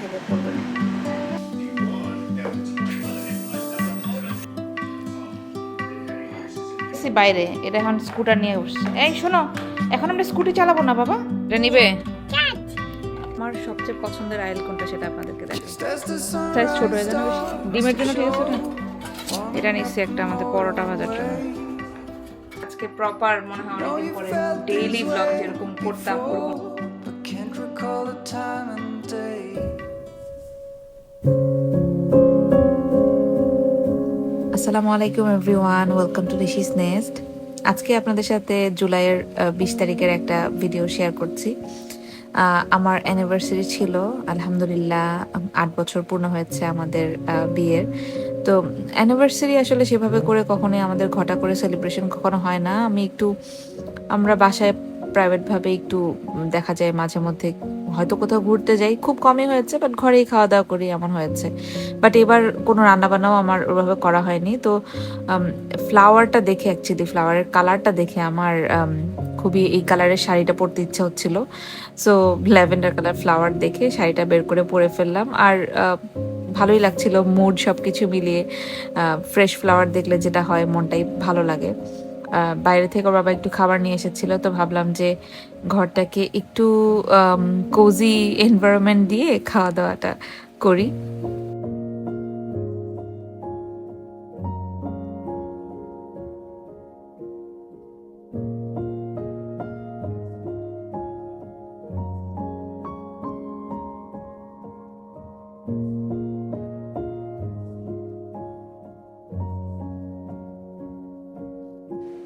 থেকে করবেন। বাইরে এটা এখন স্কুটার নিয়ে বসছে। এই শোনো, এখন আমরা স্কুটি চালাবো না বাবা, এটা নিবে। আমার সবচেয়ে পছন্দের আইল কোনটা সেটা আপনাদেরকে দেখাই। সাইজ ছোট হয়ে যাবে বেশি। ডিমের জন্য ঠিক আছে এটা। এটা নিচ্ছি একটা আমাদের পরোটা ভাজার জন্য। আজকে প্রপার মনে হয় অনেকদিন পরে ডেইলি ব্লগ যেরকম করতাম করবো। আসসালামু আলাইকুম এভরিওয়ান, ওয়েলকাম টু ঋষিস নেস্ট। আজকে আপনাদের সাথে জুলাইয়ের 20 তারিখের একটা ভিডিও শেয়ার করছি। আমার অ্যানিভার্সারি ছিল, আলহামদুলিল্লাহ 8 বছর পূর্ণ হয়েছে আমাদের বিয়ের। তো অ্যানিভার্সারি আসলে সেভাবে করে কখনোই আমাদের ঘটা করে সেলিব্রেশন কখনো হয় না। আমরা বাসায় প্রাইভেটভাবে একটু দেখা যায় মাঝে মধ্যে হয়তো কোথাও ঘুরতে যাই, খুব কমই হয়েছে, বাট ঘরেই খাওয়া দাওয়া করি এমন হয়েছে। বাট এবার কোনো রান্নাবান্নাও আমার ওভাবে করা হয়নি। তো ফ্লাওয়ারটা দেখে, অ্যাকচুয়ালি ফ্লাওয়ারের কালারটা দেখে আমার খুবই এই কালারের শাড়িটা পরতে ইচ্ছা হচ্ছিল। সো ল্যাভেন্ডার কালার ফ্লাওয়ার দেখে শাড়িটা বের করে পরে ফেললাম। আর ভালোই লাগছিল, মুড সব কিছু মিলিয়ে। ফ্রেশ ফ্লাওয়ার দেখলে যেটা হয়, মনটাই ভালো লাগে। বাইরে থেকে ওর বাবা একটু খাবার নিয়ে এসেছিল, তো ভাবলাম যে ঘরটাকে একটু কোজি এনভায়রনমেন্ট দিয়ে খাওয়া দাওয়াটা করি।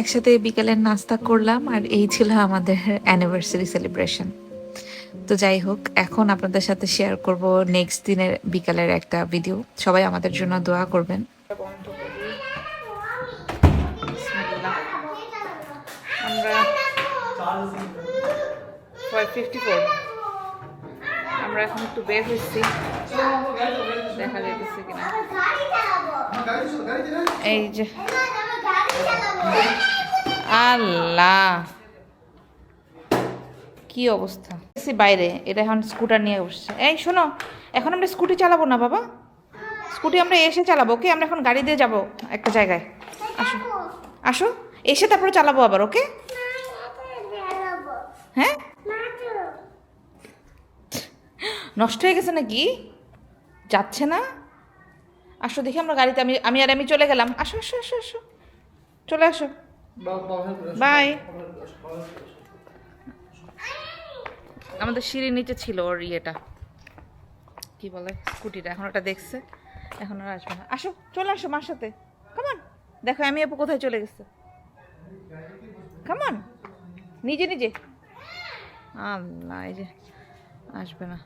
একসাথে বিকেলের নাস্তা করলাম, আর এই ছিল আমাদের অ্যানিভার্সারি সেলিব্রেশন। তো যাই হোক, এখন আপনাদের সাথে শেয়ার করব নেক্সট দিনের বিকালের একটা ভিডিও। সবাই আমাদের জন্য দোয়া করবেন। আমরা এখন একটু বের হয়েছি, দেখা যাইতেছে কিনা। এই যে আল্লাহ, কি অবস্থা বাইরে, এটা এখন স্কুটার নিয়ে বসছে। এই শোনো, এখন আমরা স্কুটি চালাবো না বাবা, স্কুটি আমরা এসে চালাবো। ওকে, আমরা এখন গাড়ি দিয়ে যাবো একটা জায়গায়। আসো আসো, এসে তারপরে চালাবো আবার। ওকে, হ্যাঁ, নষ্ট হয়ে গেছে নাকি, যাচ্ছে না? আসো দেখি আমরা গাড়িতে, আমি চলে গেলাম। আসো আসো আসো আসো, চলে আসো, বাই। আমাদের সিঁড়ির নিচে ছিল ওর ইয়েটা, কি বলে, স্কুটিটা। এখন ওটা দেখছে, এখন আর আসবে না। আসো, চলে আসো মার সাথে, কামান। দেখো আমি আপু কোথায় চলে গেছে, কামান, নিজে নিজে। আল্লাহ, এই যে আসবে না।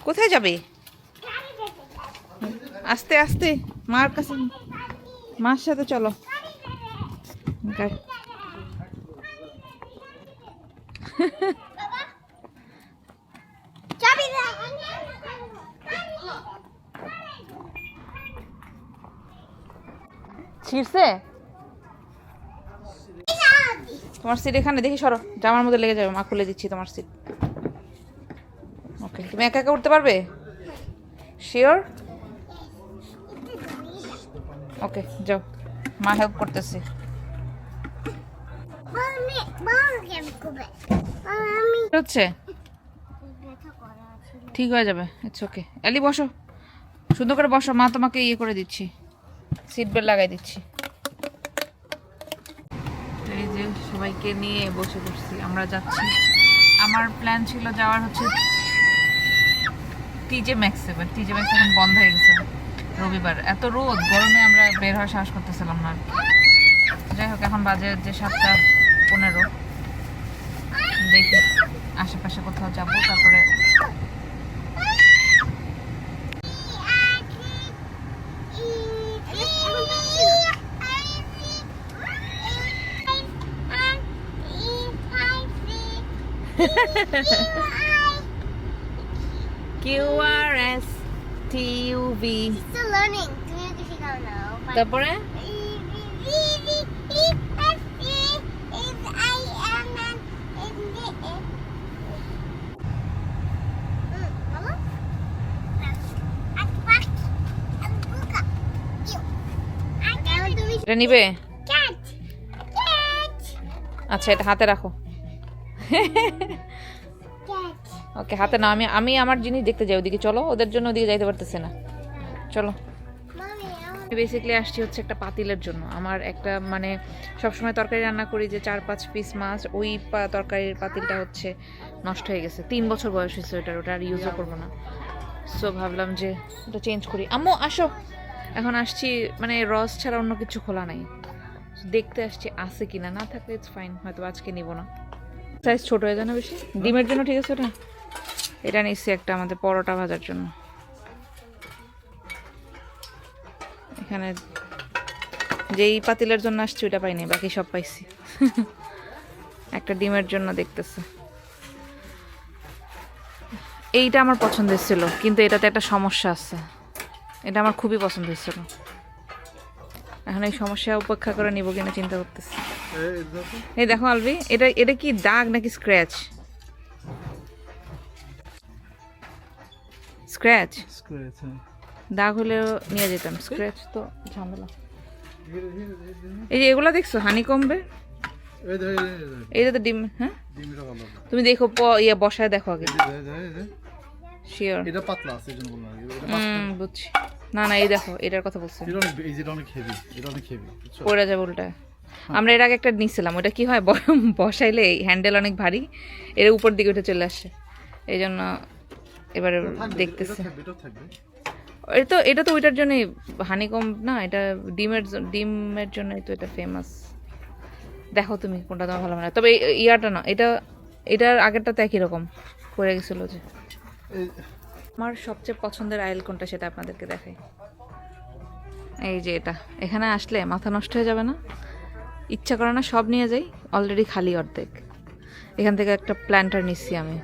কোথায় যাবে? আস্তে আস্তে, মার কাছে, মার সাথে চলো। ছিড়ছে তোমার সিট এখানে, দেখি সরো, জামার মধ্যে লেগে যাবে। মা খুলে দিচ্ছি তোমার সিট। ওকে, তুমি একা একা উঠতে পারবে? শিওর? ওকে, যাও, মা হেল্প করতেছি। হচ্ছে, ঠিক হয়ে যাবে, ইটস ওকে। এলি বসো, সুন্দর করে বসো, মা তোমাকে ইয়ে করে দিচ্ছি, সিট বেল্ট লাগাই দিচ্ছি। এই যে সবাইকে নিয়ে বসে পড়ছি, আমরা যাচ্ছি। আমার প্ল্যান ছিল যাওয়ার হচ্ছে টিজে ম্যাক্সে, বাট টিজে ম্যাক্স এখন বন্ধ হয়ে গেছে রবিবার। এত রোদ, গরমে আমরা বের হওয়ার সাহস করতেছিলাম না। যাই হোক, এখন বাজে যে 7:15, দেখি আশেপাশে কোথাও যাবো, তারপরে QRSTUV। তারপরে এটা নিবে? আচ্ছা এটা হাতে রাখো। ওকে হাতে না, আমি আমার জিনিস দেখতে যাই ওদিকে। চলো, ওদের জন্য ওদিকে যাইতে পারতেছে না। চলো। বেসিক্যালি আসছি হচ্ছে একটা পাতিলের জন্য। আমার একটা মানে সবসময় তরকারি রান্না করি যে 4-5 পিস মাছ, ওই তরকারির পাতিলটা হচ্ছে নষ্ট হয়ে গেছে। 3 বছর বয়স হয়েছে ওটার, ওটা আর ইউজও করবো না। সো ভাবলাম যে ওটা চেঞ্জ করি। আম্মু আসো। এখন আসছি মানে রস ছাড়া অন্য কিছু খোলা নাই, দেখতে আসছি আছে কিনা, না থাকলে ইটস ফাইন, হয়তো আজকে নিব না। সাইজ ছোট হয়ে যায় না বেশি ডিমের জন্য? ঠিক আছে ওটা। এটা নিচ্ছি একটা আমাদের পরোটা ভাজার জন্য। এখানে যেই পাতিলের জন্য আসছি ওটা পাইনি, বাকি সব পাইছি। একটা ডিমের জন্য দেখতেছে। এইটা আমার পছন্দের ছিল, কিন্তু এটাতে একটা সমস্যা আছে। এটা আমার খুবই পছন্দ হয়েছিল, এখন এই সমস্যা উপেক্ষা করে নিব কিনা চিন্তা করতেছি। এই দেখো আলভি, এটা এটা কি দাগ নাকি স্ক্র্যাচ? স্ক্র্যাচ। দাগ হলেও নিয়ে যেতাম, স্ক্র্যাচ তো ঝামেলা। এই যে এগুলা দেখছো হানি কমবে, এইটা তো ডিম। হ্যাঁ তুমি দেখো, ইয়ে বসায় দেখো আগে। শিওর এটা পাতলা আছে এজন্য বললাম। বুঝছি। না না এই দেখো, এটার কথা বলছি। এটা অনেক হেভি, এটা অনেক হেভি, পড়ে যাবে উল্টা। আমরা এর আগে একটা নিছিলাম, ওটা কি হয় বসাইলে হ্যান্ডেল অনেক ভারী, এর উপর দিকে উঠে চলে আসে, এই জন্য এবারে দেখতেছে। এটা তো ওইটার জন্যই হানিকম না, এটা ডিমের জন্যই তো এটা ফেমাস। দেখো তুমি কোনটা তোমার ভালো মনে হয়। তবে ইয়াটা না, এটার আগেরটা তো একই রকম পড়ে গেছিলো যে। আমার সবচেয়ে পছন্দের আইল কোনটা সেটা আপনাদেরকে দেখাই। এই যে এটা, এখানে আসলে মাথা নষ্ট হয়ে যাবে না, ইচ্ছা করে না সব নিয়ে যাই। অলরেডি খালি অর্ধেক। এখান থেকে একটা প্ল্যান্টার নিচ্ছি আমি,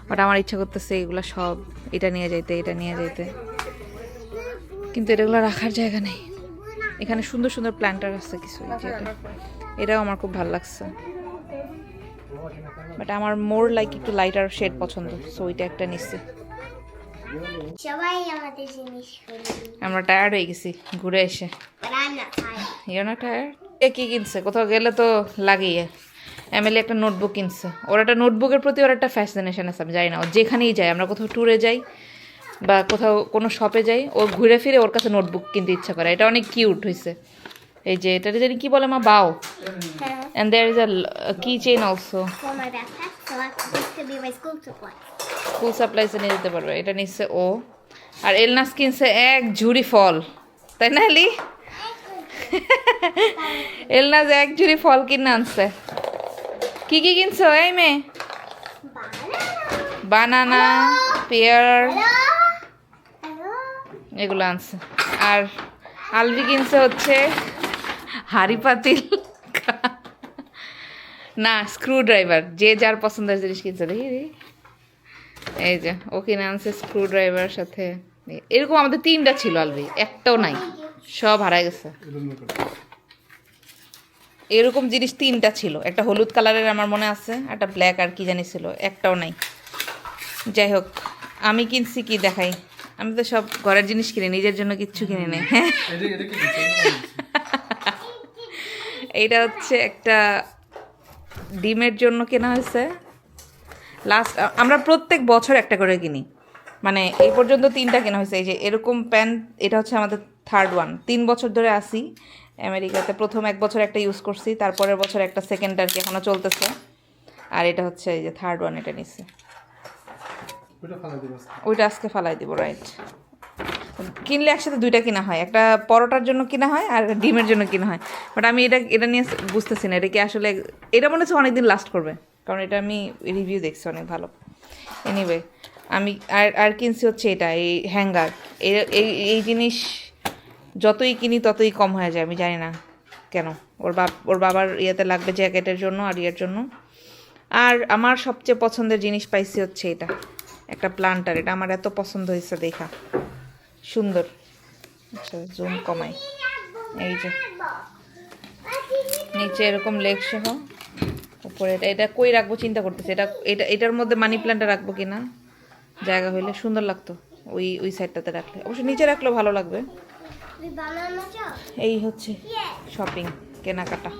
বাট আমার ইচ্ছা করতেছে এগুলো সব এটা নিয়ে যাইতে, এটা নিয়ে যাইতে, কিন্তু এটাগুলো রাখার জায়গা নেই। এখানে সুন্দর সুন্দর প্ল্যান্টার আছে কিছু, এটাও আমার খুব ভালো লাগছে। বাট আমার মোর লাইক একটু লাইটার শেড পছন্দ, সো ওইটা একটা নিচ্ছি। আমরা টায়ার্ড হয়ে গেছি ঘুরে এসে। ইউ না টায়ার্ড? কি কিনছে? কোথাও গেলে তো লাগেই। এমএলএ একটা নোটবুক কিনছে। ওর একটা নোটবুকের প্রতি ওর একটা ফ্যাসিনেশন আছে, আমি জানি না। ও যেখানেই যায়, আমরা কোথাও ট্যুরে যাই বা কোথাও কোনো শপে যাই, ও ঘুরে ফিরে ওর কাছে নোটবুক কিনতে ইচ্ছা করে। এটা অনেক কিউট হয়েছে। এই যে এটা জানি কি বলে মা, বাও। And there is a keychain also. For my backpack, so this could be my school supplies. School supplies নিয়ে যেতে পারবে। এটা নিচ্ছে ও। আর এলনাস কিনছে এক ঝুড়ি ফল, তাই না এলি? এলনাস এক ঝুড়ি ফল কিনে আনছে। কি কি কিনছো এই মেয়ে? বানানা, পেয়ার, এগুলো আনছে। আর আলভি কিনছে হচ্ছে হাড়ি পাতিল না স্ক্রু ড্রাইভার, যে যার পছন্দের জিনিস কিনছে। দেখি এই যে ও কিনে আনছে স্ক্রু ড্রাইভার সাথে। এরকম আমাদের 3টা ছিল আলভি, একটাও নাই, সব হারাই গেছে। এরকম জিনিস 3টা ছিল, একটা হলুদ কালারের আমার মনে আছে, একটা ব্ল্যাক আর কি জানি ছিল, একটাও নাই। যাই হোক, আমি কিনছি কি দেখাই। আমি তো সব ঘরের জিনিস কিনি, নিজের জন্য কিচ্ছু কিনে নেই। হ্যাঁ এইটা হচ্ছে একটা ডিমের জন্য কেনা হয়েছে। লাস্ট আমরা প্রত্যেক বছর একটা করে কিনি, মানে এই পর্যন্ত 3টা কেনা হয়েছে। এই যে এরকম প্যান্ট, এটা হচ্ছে আমাদের 3rd ওয়ান। 3 বছর ধরে আসি আমেরিকাতে। প্রথম 1 বছর একটা ইউজ করছি, তারপরের বছর একটা সেকেন্ড আর কি এখনও চলতেছে। আর এটা হচ্ছে এই যে 3rd ওয়ান, এটা নিচ্ছে। ওইটা আজকে ফালাই দিব, রাইট। কিনলে একসাথে 2টা কিনা হয়, একটা পরোটার জন্য কিনা হয় আর ডিমের জন্য কিনা হয়। বাট আমি এটা নিয়ে বুঝতেছি না, এটা কি আসলে, এটা মনে হচ্ছে অনেকদিন লাস্ট করবে, কারণ এটা আমি রিভিউ দেখছি অনেক ভালো। এনিওয়ে আমি আর কিনছি হচ্ছে এটা, এই হ্যাঙ্গার। এই জিনিস যতই কিনি ততই কম হয়ে যায়, আমি জানি না কেন। ওর বাবার ইয়েতে লাগবে, জ্যাকেটের জন্য আর ইয়ের জন্য। আর আমার সবচেয়ে পছন্দের জিনিস পাইছি হচ্ছে এটা, একটা প্লান্টার। এটা আমার এত পছন্দ হয়েছে, দেখা সুন্দর। আচ্ছা জুম কমাই। এই যে নিচে এরকম লেগ সহ, উপরে এটা কই রাখবো চিন্তা করতেছি। এটার মধ্যে মানি প্ল্যান্টটা রাখবো কিনা, জায়গা হইলে সুন্দর লাগতো। ওই সাইডটাতে রাখলে, অবশ্য নিচে রাখলেও ভালো লাগবে। এই হচ্ছে শপিং, কেনাকাটা।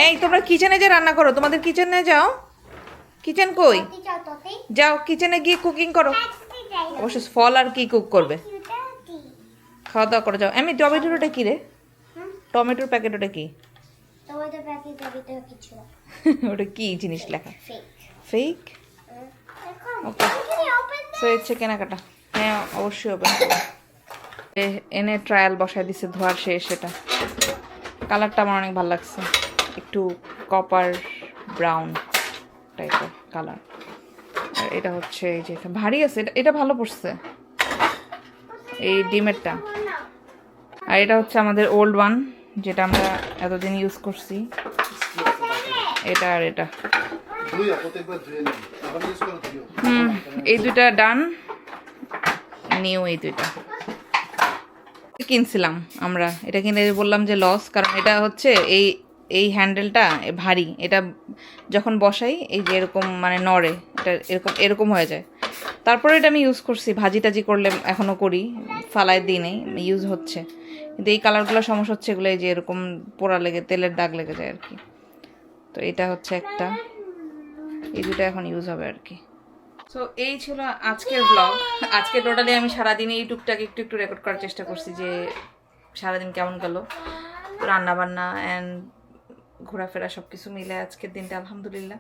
এই তোমরা কিচেনে যে রান্না করো, তোমাদের কিচেনে যাও। কিচেন কই? যাও কিচেনে গিয়ে কুকিং করো। অবশ্য ফল আর কি কুক করবে, খাওয়া দাওয়া করে যাও। আমি টমেটোটা কি রে? টমেটোর প্যাকেট ওটা কি? ওটা কি জিনিস লেখা? ফেক। ওকে, সো হচ্ছে কেনাকাটা। হ্যাঁ অবশ্যই ওপেন এনে ট্রায়াল বসায় দিছে, ধোয়ার শেষ। সেটা কালারটা আমার অনেক ভালো লাগছে, একটু কপার ব্রাউন টাইপের কালার। আর এটা হচ্ছে এই যে ভারী আছে, এটা ভালো পড়ছে এই ডিমেরটা। আর এটা হচ্ছে আমাদের ওল্ড ওয়ান, যেটা আমরা এতদিন ইউজ করছি, এটা আর এটা। এই দুইটা ডান, নিউ এই দুইটা কিনছিলাম আমরা। এটা কিনে বললাম যে লস, কারণ এটা হচ্ছে এই এই হ্যান্ডেলটা ভারী, এটা যখন বসাই এই যে এরকম মানে নড়ে, এটা এরকম এরকম হয়ে যায়। তারপরে এটা আমি ইউজ করছি, ভাজি টাজি করলে এখনও করি, ফালায় দিই নেই, ইউজ হচ্ছে। কিন্তু এই কালারগুলো সমস্যা হচ্ছে, এগুলো এই যে এরকম পোড়া লেগে তেলের দাগ লেগে যায় আর কি। তো এটা হচ্ছে একটা, এই দুটো এখন ইউজ হবে আর কি। সো এই ছিল আজকের ব্লগ। আজকে টোটালি আমি সারাদিন এই টুকটাক একটু একটু রেকর্ড করার চেষ্টা করছি, যে সারাদিন কেমন গেল, রান্নাবান্না অ্যান্ড ঘোরাফেরা সব কিছু মিলে আজকের দিনটা আলহামদুলিল্লাহ।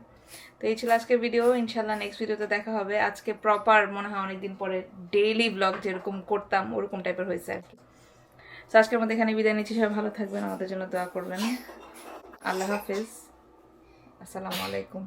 তো এই ছিল আজকের ভিডিও। ইনশাল্লাহ নেক্সট ভিডিওতে দেখা হবে। আজকে প্রপার মনে হয় অনেকদিন পরে ডেইলি ব্লগ যেরকম করতাম ওরকম টাইপের হয়েছে আর কি। তো আজকের মধ্যে এখানে বিদায় নিচ্ছি। সবাই ভালো থাকবেন, আমাদের জন্য দোয়া করবেন। আল্লাহ হাফেজ, আসসালামু আলাইকুম।